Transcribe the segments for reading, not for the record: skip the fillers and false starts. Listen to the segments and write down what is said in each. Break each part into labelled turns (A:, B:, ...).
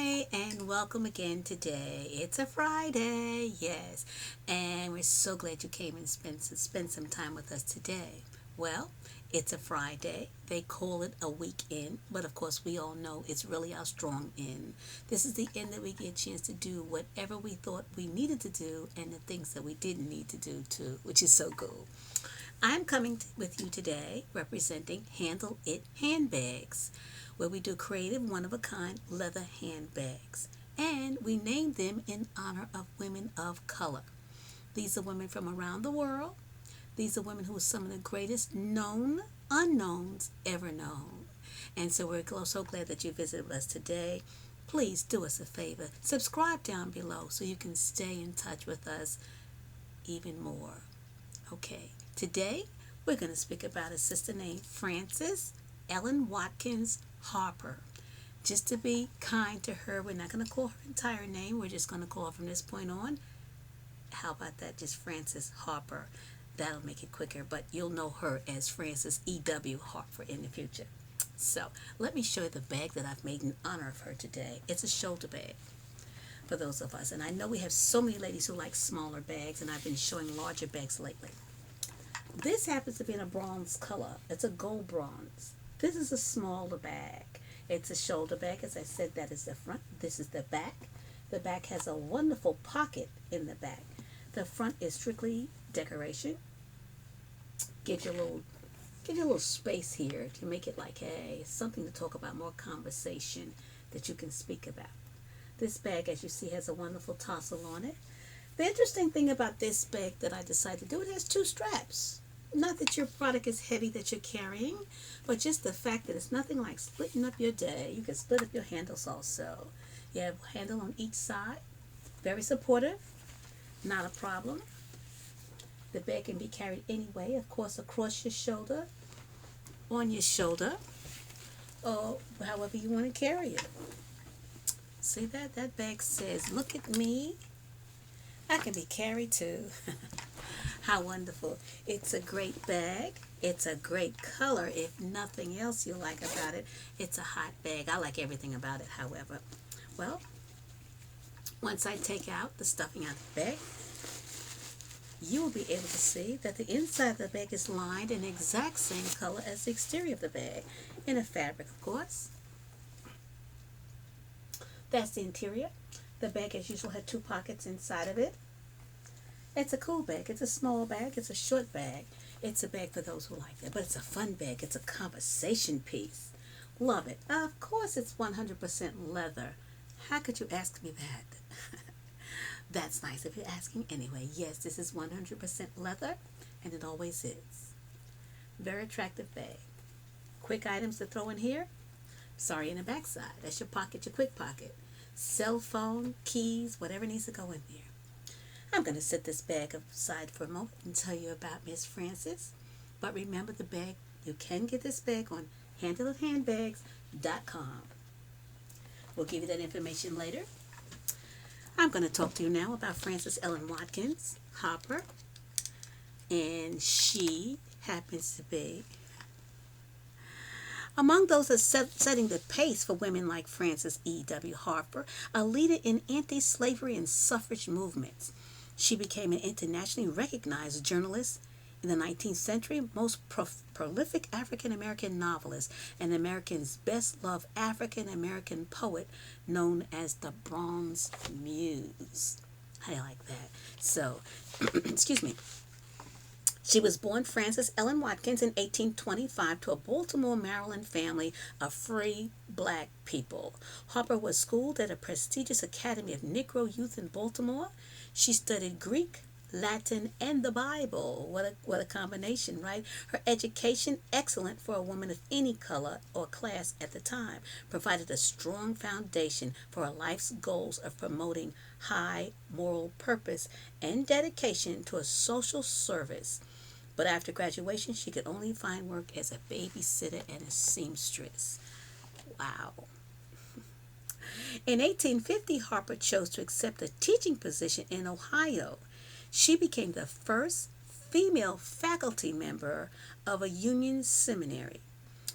A: Hi, and welcome again today. It's a Friday, yes, and we're so glad you came and spend some time with us today. Well, it's a Friday. They call it a weekend, but of course, we all know it's really our strong end. This is the end that we get a chance to do whatever we thought we needed to do and the things that we didn't need to do too, which is so cool. I'm coming with you today representing Handle It Handbags, where we do creative, one of a kind leather handbags. And we name them in honor of women of color. These are women from around the world. These are women who are some of the greatest known unknowns ever known. And so we're so glad that you visited us today. Please do us a favor. Subscribe down below so you can stay in touch with us even more. Okay, today we're going to speak about a sister named Frances Ellen Watkins Harper. Just to be kind to her, we're not going to call her entire name. We're just going to call her from this point on. How about that? Just Frances Harper. That'll make it quicker, but you'll know her as Frances E.W. Harper in the future. So let me show you the bag that I've made in honor of her today. It's a shoulder bag for those of us. And I know we have so many ladies who like smaller bags, and I've been showing larger bags lately. This happens to be in a bronze color. It's a gold bronze. This is a smaller bag. It's a shoulder bag. As I said, that is the front. This is the back. The back has a wonderful pocket in the back. The front is strictly decoration. Gives you a little space here to make it like, hey, something to talk about, more conversation that you can speak about. This bag, as you see, has a wonderful tassel on it. The interesting thing about this bag that I decided to do, it has two straps. Not that your product is heavy that you're carrying, but just the fact that it's nothing like splitting up your day. You can split up your handles also. You have a handle on each side. Very supportive. Not a problem. The bag can be carried anyway, of course, across your shoulder, on your shoulder, or however you want to carry it. See that? That bag says, look at me. I can be carried too. How wonderful. It's a great bag. It's a great color. If nothing else you like about it, it's a hot bag. I like everything about it, however. Well, once I take out the stuffing out of the bag, you will be able to see that the inside of the bag is lined in the exact same color as the exterior of the bag, in a fabric, of course. That's the interior. The bag, as usual, had two pockets inside of it. It's a cool bag. It's a small bag. It's a short bag. It's a bag for those who like that. But it's a fun bag. It's a conversation piece. Love it. Of course, it's 100% leather. How could you ask me that? That's nice if you're asking anyway. Yes, this is 100% leather, and it always is. Very attractive bag. Quick items to throw in here. Sorry, in the back side. That's your pocket, your quick pocket. Cell phone, keys, whatever needs to go in there. I'm going to set this bag aside for a moment and tell you about Miss Frances. But remember the bag, you can get this bag on handleithandbags.com. We'll give you that information later. I'm going to talk to you now about Frances Ellen Watkins Harper. And she happens to be among those that setting the pace for women like Frances E.W. Harper, a leader in anti-slavery and suffrage movements. She became an internationally recognized journalist in the 19th century, most prolific African-American novelist, and America's best-loved African-American poet known as the Bronze Muse. I like that. So, excuse me. She was born Frances Ellen Watkins in 1825 to a Baltimore, Maryland family of free black people. Harper was schooled at a prestigious academy of Negro youth in Baltimore. She studied Greek, Latin, and the Bible. What a combination, right? Her education, excellent for a woman of any color or class at the time, provided a strong foundation for her life's goals of promoting high moral purpose and dedication to a social service. But after graduation, she could only find work as a babysitter and a seamstress. Wow. In 1850, Harper chose to accept a teaching position in Ohio. She became the first female faculty member of a Union seminary.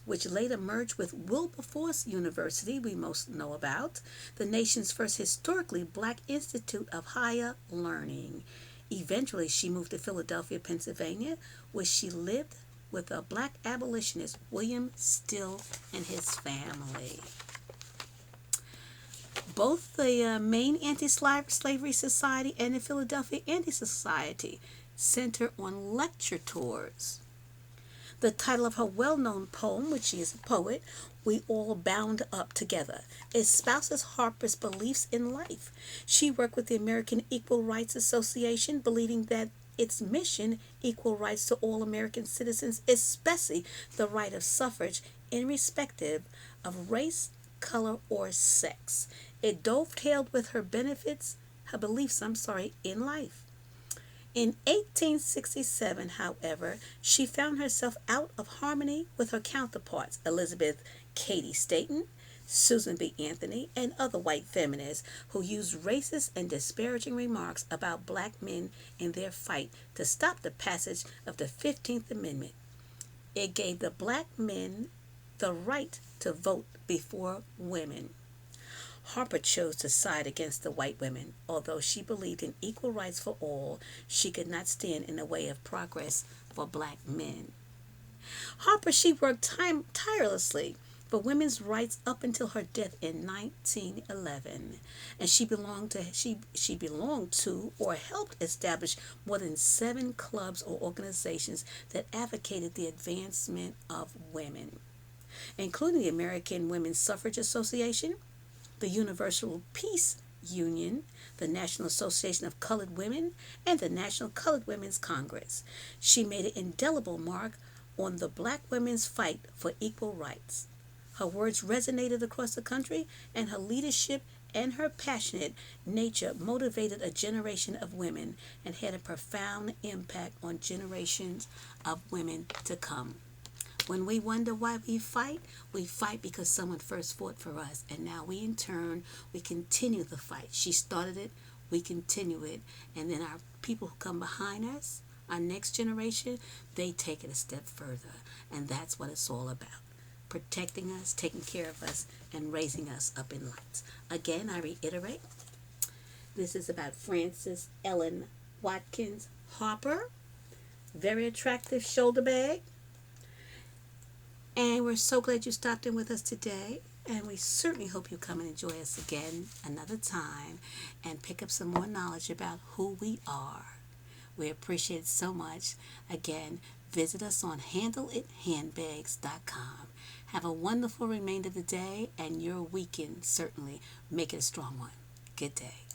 A: which later merged with Wilberforce University, we most know about, the nation's first historically black institute of higher learning. Eventually, she moved to Philadelphia, Pennsylvania, where she lived with a black abolitionist, William Still, and his family. Both the Maine Anti-Slavery Society and the Philadelphia Anti-Society center on lecture tours. The title of her well-known poem, which she is a poet, We All Bound Up Together, espouses Harper's beliefs in life. She worked with the American Equal Rights Association, believing that its mission, equal rights to all American citizens, especially the right of suffrage, irrespective of race, color, or sex. It dovetailed with her beliefs, in life. In 1867, however, she found herself out of harmony with her counterparts, Elizabeth Cady Stanton, Susan B. Anthony, and other white feminists who used racist and disparaging remarks about black men in their fight to stop the passage of the 15th Amendment. It gave the black men the right to vote before women. Harper chose to side against the white women. Although she believed in equal rights for all, she could not stand in the way of progress for black men. Harper, she worked tirelessly for women's rights up until her death in 1911, and she belonged to or helped establish more than 7 clubs or organizations that advocated the advancement of women, including the American Women's Suffrage Association, the Universal Peace Union, the National Association of Colored Women, and the National Colored Women's Congress. She made an indelible mark on the black women's fight for equal rights. Her words resonated across the country, and her leadership and her passionate nature motivated a generation of women and had a profound impact on generations of women to come. When we wonder why we fight because someone first fought for us, and now we in turn, we continue the fight. She started it, we continue it, and then our people who come behind us, our next generation, they take it a step further, and that's what it's all about. Protecting us, taking care of us, and raising us up in lights. Again, I reiterate, this is about Frances Ellen Watkins Harper. Very attractive shoulder bag. And we're so glad you stopped in with us today. And we certainly hope you come and enjoy us again another time and pick up some more knowledge about who we are. We appreciate it so much. Again, visit us on handleithandbags.com. Have a wonderful remainder of the day and your weekend. Certainly make it a strong one. Good day.